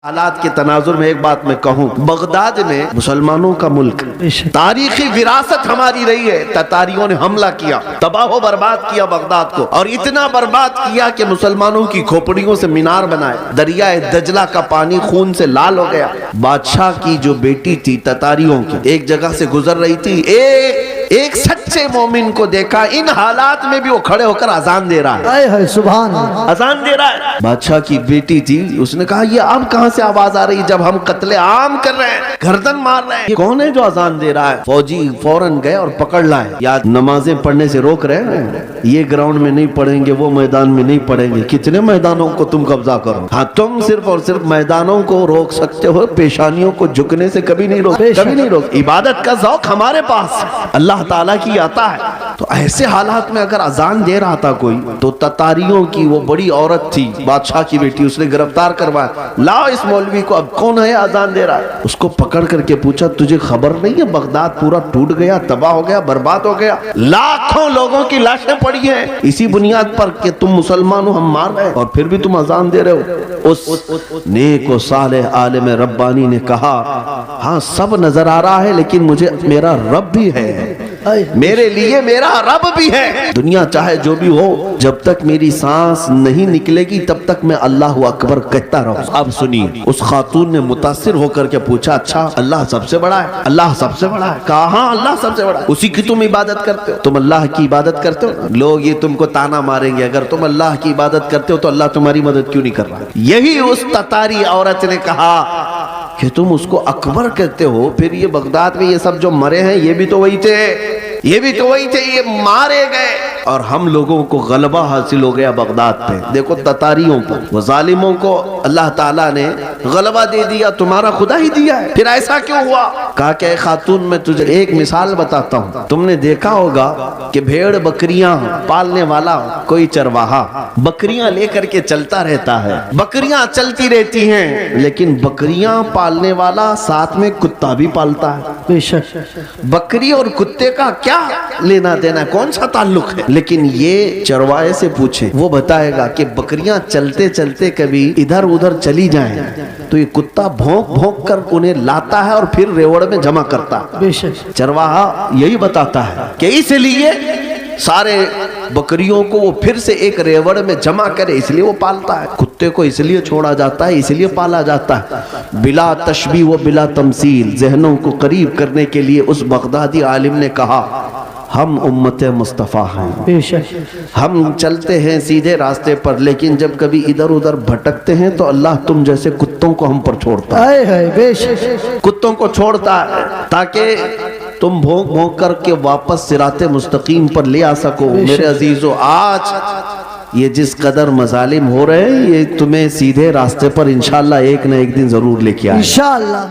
हालात के तनाजुर में एक बात मैं कहूँ, बगदाद में मुसलमानों का मुल्क, तारीखी विरासत हमारी रही है। ततारियों ने हमला किया, तबाह बर्बाद किया बगदाद को, और इतना बर्बाद किया कि मुसलमानों की खोपड़ियों से मीनार बनाए। दरियाए दजला का पानी खून से लाल हो गया। बादशाह की जो बेटी थी ततारियों की, एक जगह से गुजर रही थी, एक सच्चे मोमिन को देखा, इन हालात में भी वो खड़े होकर अजान दे रहा है। सुभान, अजान दे रहा है। बादशाह की बेटी थी, उसने कहा ये अब कहां से आवाज आ रही है जब हम कत्ले आम कर रहे हैं, गर्दन मार रहे हैं, ये कौन है जो अजान दे रहा है? फौजी फौरन गए और पकड़ लाए। या नमाजें पढ़ने से रोक रहे हैं, ये ग्राउंड में नहीं पढ़ेंगे, वो मैदान में नहीं पढ़ेंगे। कितने मैदानों को तुम कब्जा करो? हाँ, तुम सिर्फ और सिर्फ मैदानों को रोक सकते हो, पेशानियों को झुकने से कभी नहीं रोक, कभी नहीं रोक। इबादत का ज़ौक़ हमारे पास अल्लाह ताला की आता है। तो ऐसे हालात में अगर अजान दे रहा था कोई, तो ततारियों की वो बड़ी औरत थी, बादशाह की बेटी, उसने गिरफ्तार करवाया। लाओ इस मौलवी को, अब कौन है अजान दे रहा है? उसको पकड़ करके पूछा, तुझे खबर नहीं है बगदाद पूरा टूट गया, तबाह हो गया, बर्बाद हो गया, लाखों लोगों की लाशें पड़ी हैं इसी बुनियाद पर कि तुम मुसलमान हो, हम मार रहे हैं, और फिर भी तुम अजान दे रहे हो। उस नेक व सालेह आलिम रब्बानी ने कहा, हाँ सब नजर आ रहा है, लेकिन मुझे मेरा रब भी है, मेरे लिए मेरा रब भी है। दुनिया चाहे जो भी हो, जब तक मेरी सांस नहीं निकलेगी तब तक मैं अल्लाह अकबर कहता रहूं। अब सुनिए, उस खातून ने मुतासिर होकर के पूछा, अच्छा अल्लाह सबसे बड़ा है? अल्लाह सबसे बड़ा है? कहा हाँ अल्लाह सबसे बड़ा है। उसी की तुम इबादत करते हो? तुम अल्लाह की इबादत करते हो? लोग ये तुमको ताना मारेंगे, अगर तुम अल्लाह की इबादत करते हो तो अल्लाह तुम्हारी मदद क्यों नहीं कर रहा? यही उस ततारी औरत ने कहा कि तुम उसको अकबर कहते हो, फिर ये बगदाद में ये सब जो मरे हैं ये भी तो वही थे, ये भी तो वही थे, ये मारे गए, और हम लोगों को गलबा हासिल हो गया बगदाद पे। देखो ततारियों पर, वो जालिमों को अल्लाह ताला ने गलबा दे दिया, तुम्हारा खुदा ही दिया है। फिर ऐसा क्यों हुआ? कहा कि खातून मैं तुझे एक मिसाल बताता हूँ। तुमने देखा होगा कि भेड़ बकरियां पालने वाला कोई चरवाहा बकरियां लेकर के चलता रहता है, बकरियां चलती रहती हैं, लेकिन बकरियां पालने वाला साथ में कुत्ता भी पालता है। बेशक बकरी और कुत्ते का क्या लेना देना, कौन सा ताल्लुक है? लेकिन ये चरवाहे से पूछे, वो बताएगा कि बकरियां चलते चलते कभी इधर उधर चली जाएं तो ये कुत्ता भौंक भौंक कर उन्हें लाता है और फिर रेवड़ में जमा करता है। बेशक चरवाहा यही बताता है कि इसलिए सारे बकरियों को वो फिर से एक रेवड़ में जमा करे, इसलिए वो पालता है। कुत्ते को इसलिए छोड़ा जाता है, इसलिए पाला जाता है। बिला तशबीह व बिला तमसील, जहनों को करीब करने के लिए उस बगदादी आलिम ने कहा, हम उम्मत मुस्तफ़ा हैं, बेशक हम चलते हैं सीधे रास्ते पर, लेकिन जब कभी इधर उधर भटकते हैं तो अल्लाह तुम जैसे कुत्तों को हम पर छोड़ता है। बेशक कुत्तों को छोड़ता है ताकि तुम भौंक भौंक करके वापस सिराते मुस्तकीम पर ले आ सको। मेरे अजीजों, आज ये जिस कदर मजालिम हो रहे हैं, ये तुम्हें सीधे रास्ते पर इंशाअल्लाह एक न एक दिन जरूर लेके आए इंशाअल्लाह।